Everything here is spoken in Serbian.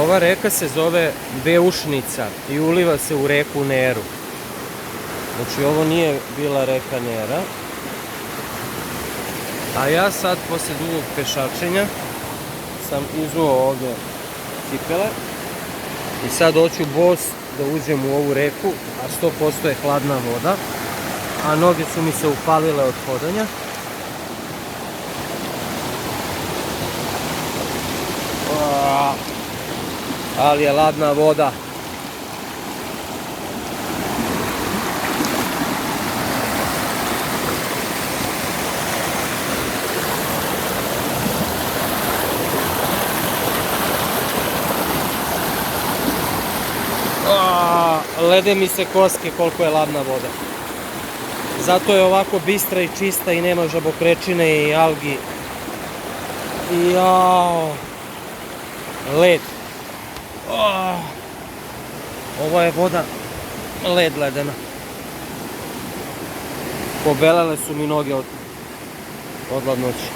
Ova reka se zove Beušnica i uliva se u reku Neru. Znači ovo nije bila reka Nera. A ja sad poslije dugog pešačenja sam izuo ovdje cipele i sad hoću bos da uđem u ovu reku, a 100% je hladna voda, a noge su mi se upalile od hodanja. Ali je ladna voda. Lede mi se koske koliko je ladna voda. Zato je ovako bistra i čista i nema žabokrečine i algi. Jao. Led. Ovo je voda led ledena. Pobelele su mi noge od hladnoće.